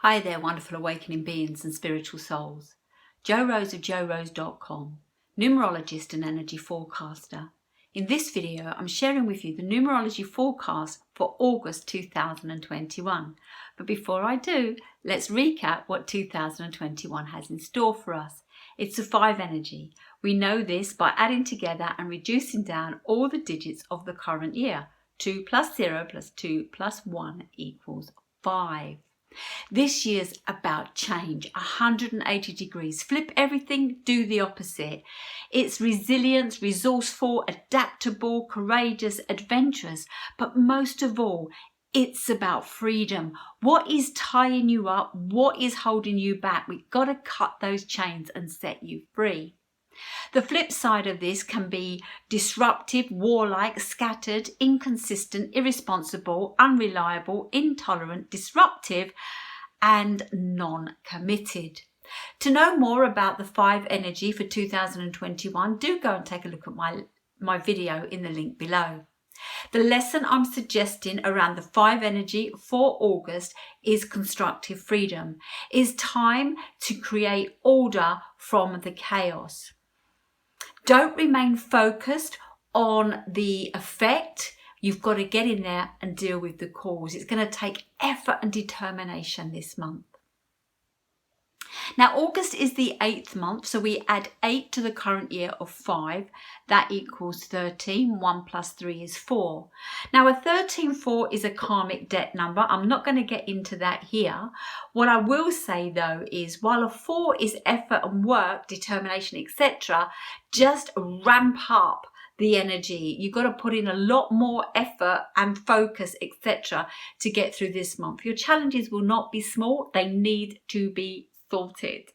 Hi there, wonderful awakening beings and spiritual souls. Jo Rose of JoRose.com, numerologist and energy forecaster. In this video, I'm sharing with you the numerology forecast for August 2021. But before I do, let's recap what 2021 has in store for us. It's a 5 energy. We know this by adding together and reducing down all the digits of the current year. 2 plus 0 plus 2 plus 1 equals 5. This year's about change, 180 degrees. Flip everything, do the opposite. It's resilience, resourceful, adaptable, courageous, adventurous, but most of all, it's about freedom. What is tying you up? What is holding you back? We've got to cut those chains and set you free. The flip side of this can be disruptive, warlike, scattered, inconsistent, irresponsible, unreliable, intolerant, disruptive, and non-committed. To know more about the 5 energy for 2021, do go and take a look at my video in the link below. The lesson I'm suggesting around the 5 energy for August is constructive freedom. It's time to create order from the chaos. Don't remain focused on the effect. You've got to get in there and deal with the cause. It's going to take effort and determination this month. Now, August is the 8th month, so we add 8 to the current year of 5. That equals 13. 1 plus 3 is 4. Now, a 13-4 is a karmic debt number. I'm not going to get into that here. What I will say, though, is while a 4 is effort and work, determination, etc., just ramp up the energy. You've got to put in a lot more effort and focus, etc., to get through this month. Your challenges will not be small. They need to be sorted.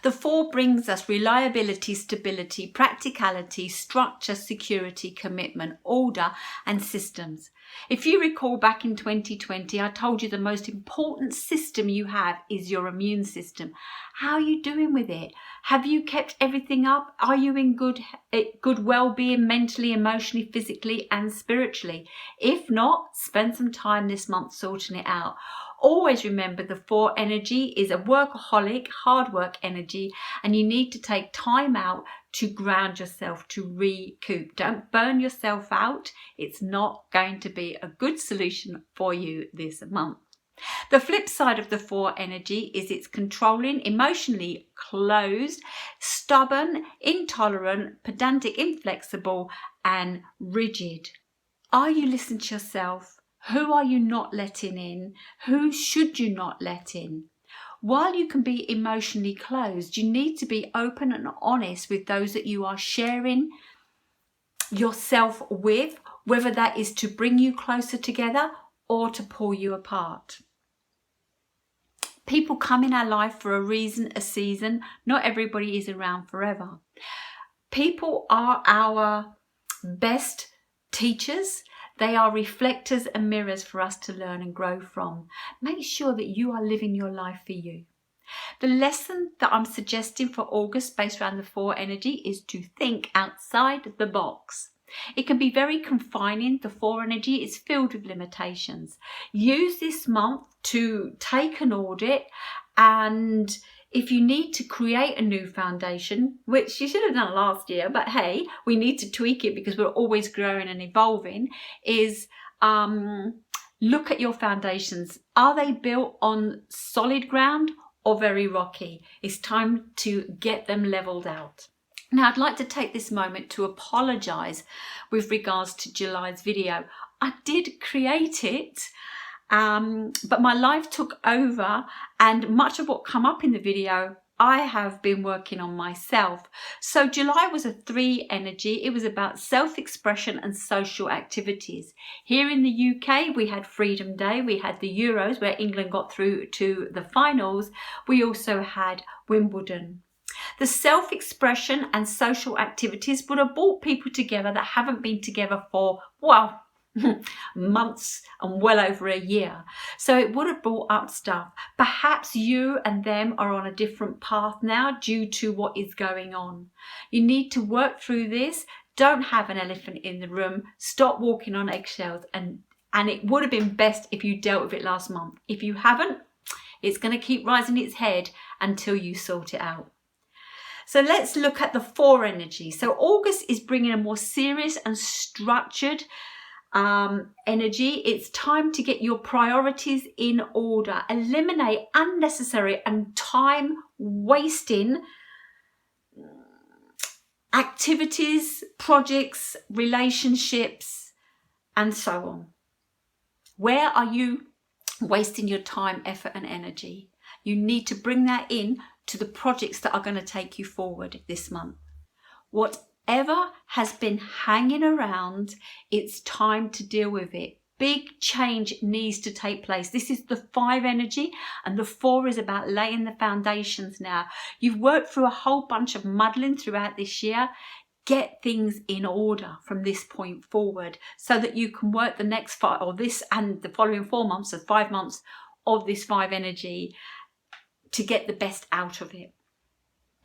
The 4 brings us reliability, stability, practicality, structure, security, commitment, order, and systems. If you recall back in 2020, I told you the most important system you have is your immune system. How are you doing with it? Have you kept everything up? Are you in good well-being mentally, emotionally, physically, and spiritually? If not, spend some time this month sorting it out. Always remember the 4 energy is a workaholic, hard work energy, and you need to take time out to ground yourself, to recoup. Don't burn yourself out. It's not going to be a good solution for you this month. The flip side of the 4 energy is it's controlling, emotionally closed, stubborn, intolerant, pedantic, inflexible, and rigid. Are you listening to yourself? Who are you not letting in? Who should you not let in? While you can be emotionally closed, you need to be open and honest with those that you are sharing yourself with, whether that is to bring you closer together or to pull you apart. People come in our life for a reason, a season. Not everybody is around forever. People are our best teachers. They are reflectors and mirrors for us to learn and grow from. Make sure that you are living your life for you. The lesson that I'm suggesting for August based around the 4 energy is to think outside the box. It can be very confining. The 4 energy is filled with limitations. Use this month to take an audit, and if you need to create a new foundation, which you should have done last year, but hey, we need to tweak it because we're always growing and evolving, is look at your foundations. Are they built on solid ground or very rocky? It's time to get them leveled out. Now, I'd like to take this moment to apologise with regards to July's video. I did create it, but my life took over, and much of what come up in the video I have been working on myself. So July was a 3 energy. It was about self-expression and social activities. Here in the UK, we had Freedom Day. We had the Euros where England got through to the finals. We also had Wimbledon. The self-expression and social activities would have brought people together that haven't been together for, well, months and well over a year. So it would have brought up stuff. Perhaps you and them are on a different path now due to what is going on. You need to work through this. Don't have an elephant in the room. Stop walking on eggshells, and it would have been best if you dealt with it last month. If you haven't, It's going to keep rising its head until you sort it out. So let's look at the 4 energy. So August is bringing a more serious and structured energy. It's time to get your priorities in order. Eliminate unnecessary and time wasting activities, projects, relationships, and so on. Where are you wasting your time, effort, and energy? You need to bring that in to the projects that are going to take you forward this month. Whatever has been hanging around, it's time to deal with it. Big change needs to take place. This is the 5 energy, and the 4 is about laying the foundations now. You've worked through a whole bunch of muddling throughout this year. Get things in order from this point forward so that you can work the next 5 or this and the following 4 months, so 5 months of this 5 energy to get the best out of it.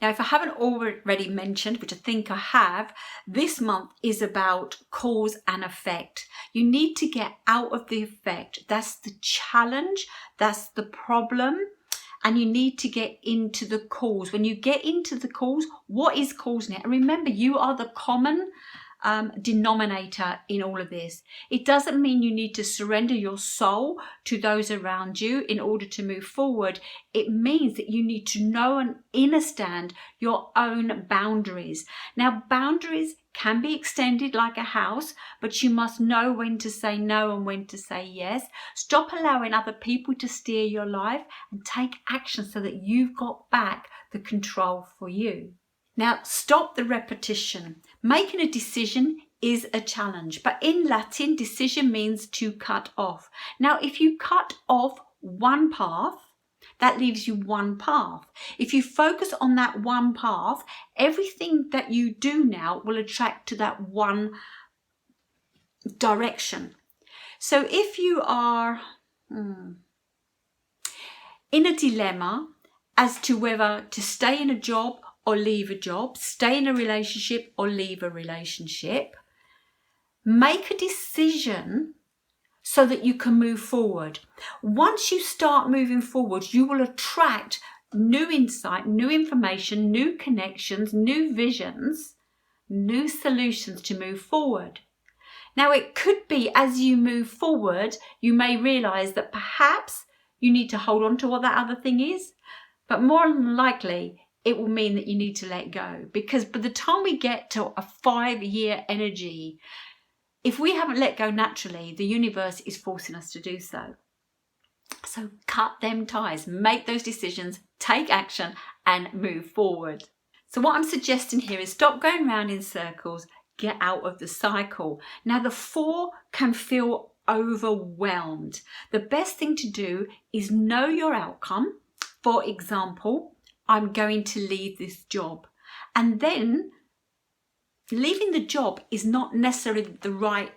Now, if I haven't already mentioned, which I think I have, this month is about cause and effect. You need to get out of the effect. That's the challenge. That's the problem. And you need to get into the cause. When you get into the cause, what is causing it? And remember, you are the common denominator in all of this. It doesn't mean you need to surrender your soul to those around you in order to move forward. It means that you need to know and understand your own boundaries. Now, boundaries can be extended like a house, but you must know when to say no and when to say yes. Stop allowing other people to steer your life and take action so that you've got back the control for you. Now, stop the repetition. Making a decision is a challenge, but in Latin, decision means to cut off. Now, if you cut off one path, that leaves you one path. If you focus on that one path, everything that you do now will attract to that one direction. So if you are in a dilemma as to whether to stay in a job or leave a job, stay in a relationship or leave a relationship, make a decision so that you can move forward. Once you start moving forward, you will attract new insight, new information, new connections, new visions, new solutions to move forward. Now, it could be as you move forward, you may realize that perhaps you need to hold on to what that other thing is, but more than likely, it will mean that you need to let go, because by the time we get to a 5-year energy, if we haven't let go naturally, the universe is forcing us to do so. So cut them ties, make those decisions, take action and move forward. So what I'm suggesting here is stop going round in circles, get out of the cycle. Now, the 4 can feel overwhelmed. The best thing to do is know your outcome. For example, I'm going to leave this job. And then leaving the job is not necessarily the right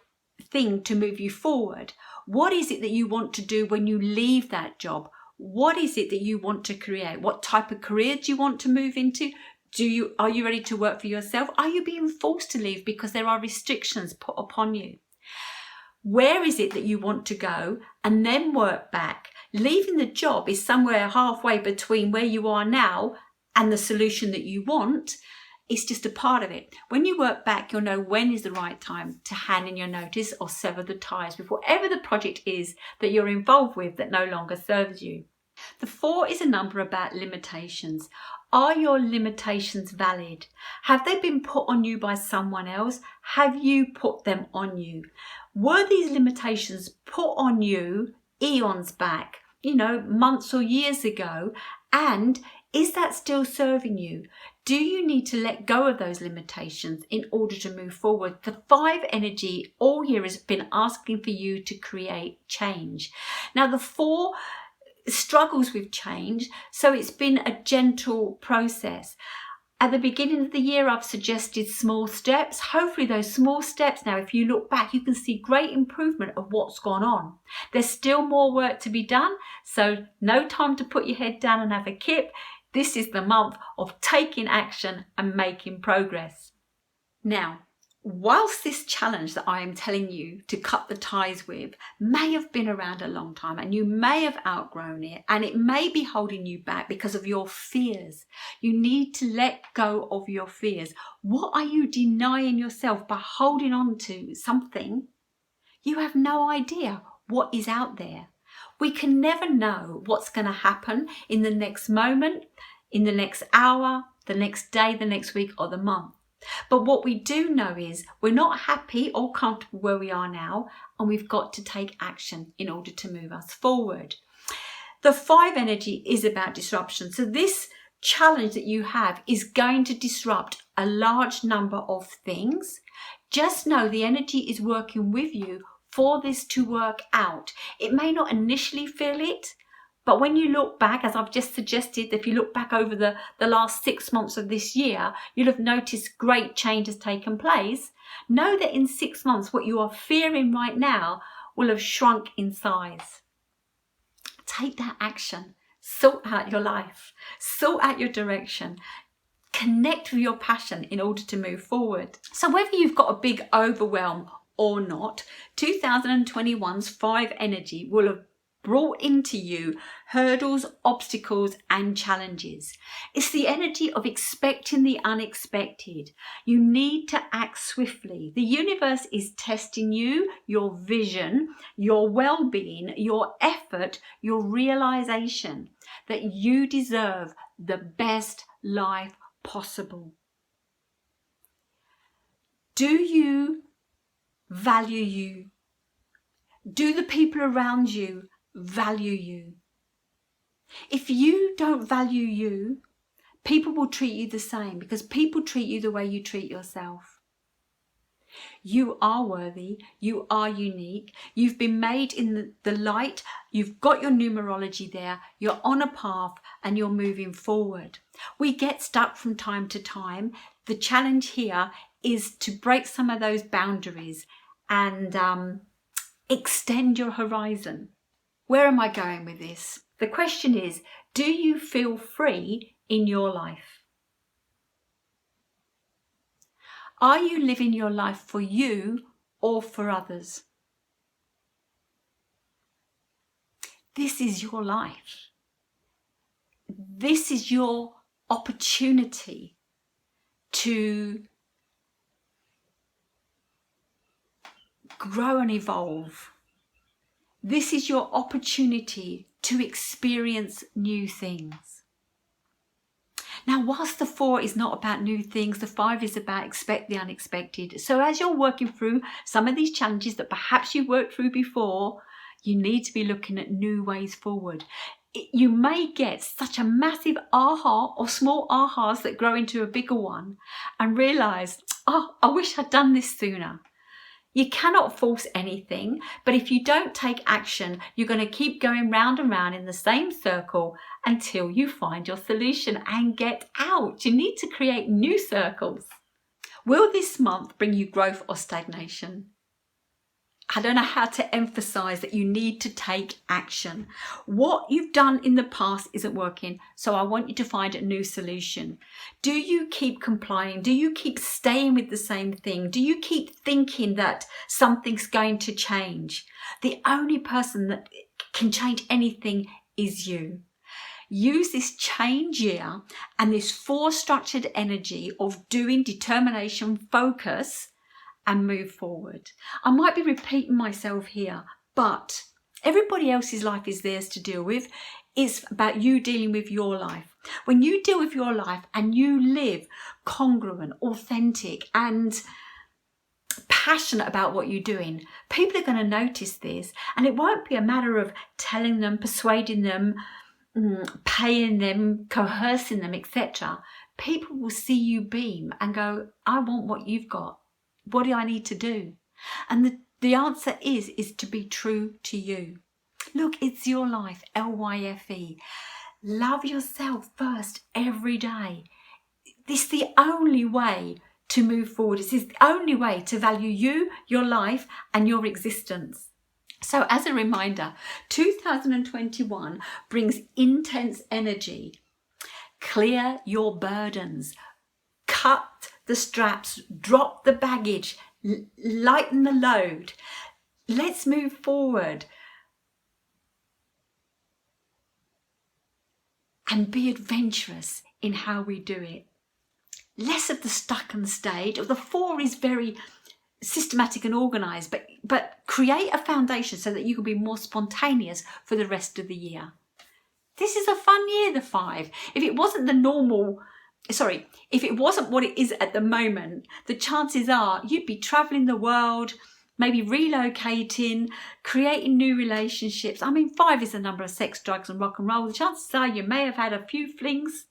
thing to move you forward. What is it that you want to do when you leave that job? What is it that you want to create? What type of career do you want to move into? Are you ready to work for yourself? Are you being forced to leave because there are restrictions put upon you? Where is it that you want to go? And then work back. Leaving the job is somewhere halfway between where you are now and the solution that you want. It's just a part of it. When you work back, you'll know when is the right time to hand in your notice or sever the ties with whatever the project is that you're involved with that no longer serves you. The 4 is a number about limitations. Are your limitations valid? Have they been put on you by someone else? Have you put them on you? Were these limitations put on you eons back, months or years ago? And is that still serving you? Do you need to let go of those limitations in order to move forward? The 5 energy all year has been asking for you to create change. Now, the 4 struggles with change, so it's been a gentle process. At the beginning of the year, I've suggested small steps. Hopefully those small steps now, if you look back, you can see great improvement of what's gone on. There's still more work to be done, so no time to put your head down and have a kip. This is the month of taking action and making progress. Now, whilst this challenge that I am telling you to cut the ties with may have been around a long time and you may have outgrown it and it may be holding you back because of your fears, you need to let go of your fears. What are you denying yourself by holding on to something? You have no idea what is out there. We can never know what's going to happen in the next moment, in the next hour, the next day, the next week, or the month. But what we do know is we're not happy or comfortable where we are now, and we've got to take action in order to move us forward. The 5 energy is about disruption. So this challenge that you have is going to disrupt a large number of things. Just know the energy is working with you for this to work out. It may not initially feel it, but when you look back, as I've just suggested, if you look back over the last 6 months of this year, you'll have noticed great change has taken place. Know that in 6 months, what you are fearing right now will have shrunk in size. Take that action. Sort out your life. Sort out your direction. Connect with your passion in order to move forward. So whether you've got a big overwhelm or not, 2021's 5 energy will have brought into you hurdles, obstacles and challenges. It's the energy of expecting the unexpected. You need to act swiftly. The universe is testing you, your vision, your well-being, your effort, your realization that you deserve the best life possible. Do you value you? Do the people around you value you? If you don't value you, people will treat you the same, because people treat you the way you treat yourself. You are worthy, you are unique, you've been made in the light, you've got your numerology there, you're on a path and you're moving forward. We get stuck from time to time. The challenge here is to break some of those boundaries and extend your horizon. Where am I going with this? The question is, do you feel free in your life? Are you living your life for you or for others? This is your life. This is your opportunity to grow and evolve. This is your opportunity to experience new things. Now, whilst the 4 is not about new things, the 5 is about expect the unexpected. So as you're working through some of these challenges that perhaps you've worked through before, you need to be looking at new ways forward. You may get such a massive aha or small ahas that grow into a bigger one and realise, oh, I wish I'd done this sooner. You cannot force anything, but if you don't take action, you're going to keep going round and round in the same circle until you find your solution and get out. You need to create new circles. Will this month bring you growth or stagnation? I don't know how to emphasize that you need to take action. What you've done in the past isn't working, so I want you to find a new solution. Do you keep complying? Do you keep staying with the same thing? Do you keep thinking that something's going to change? The only person that can change anything is you. Use this change year and this 4 structured energy of doing, determination, focus, and move forward. I might be repeating myself here, but everybody else's life is theirs to deal with. It's about you dealing with your life. When you deal with your life and you live congruent, authentic, and passionate about what you're doing, people are going to notice this, and it won't be a matter of telling them, persuading them, paying them, coercing them, etc. People will see you beam and go, I want what you've got. What do I need to do? And the answer is to be true to you. Look, it's your life, LYFE. Love yourself first every day. This is the only way to move forward. This is the only way to value you, your life, and your existence. So as a reminder, 2021 brings intense energy. Clear your burdens. Cut the straps, drop the baggage, lighten the load. Let's move forward and be adventurous in how we do it. Less of the stuck and stayed. The 4 is very systematic and organised, but create a foundation so that you can be more spontaneous for the rest of the year. This is a fun year, the 5. If it wasn't what it is at the moment, the chances are you'd be travelling the world, maybe relocating, creating new relationships. I mean, 5 is the number of sex, drugs and rock and roll. The chances are you may have had a few flings,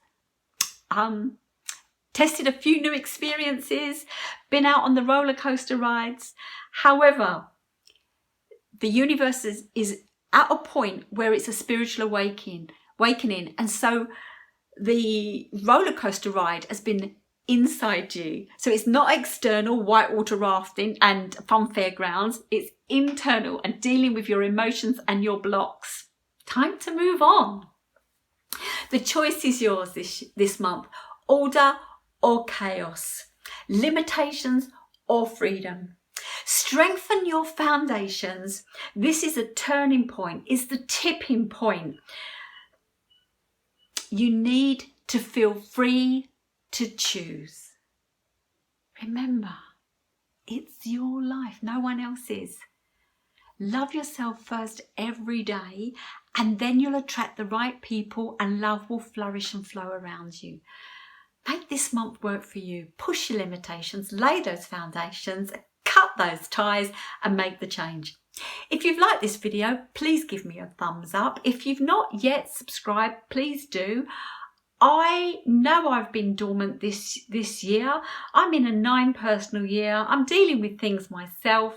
tested a few new experiences, been out on the roller coaster rides. However, the universe is at a point where it's a spiritual awakening, and so the roller coaster ride has been inside you. So it's not external whitewater rafting and fun fairgrounds, it's internal and dealing with your emotions and your blocks. Time to move on. The choice is yours this month. Order or chaos, limitations or freedom. Strengthen your foundations. This is a turning point, it's the tipping point. You need to feel free to choose. Remember, it's your life, no one else's. Love yourself first every day, and then you'll attract the right people and love will flourish and flow around you. Make this month work for you. Push your limitations, lay those foundations, cut those ties and make the change. If you've liked this video, please give me a thumbs up. If you've not yet subscribed, please do. I know I've been dormant this year. I'm in a 9 personal year. I'm dealing with things myself.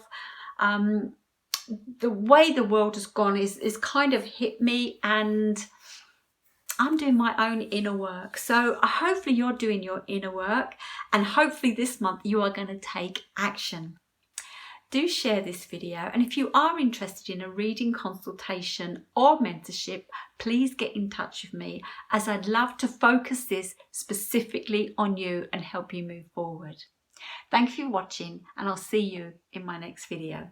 The way the world has gone is kind of hit me, and I'm doing my own inner work. So hopefully you're doing your inner work, and hopefully this month you are going to take action. Do share this video, and if you are interested in a reading, consultation or mentorship, please get in touch with me, as I'd love to focus this specifically on you and help you move forward. Thank you for watching, and I'll see you in my next video.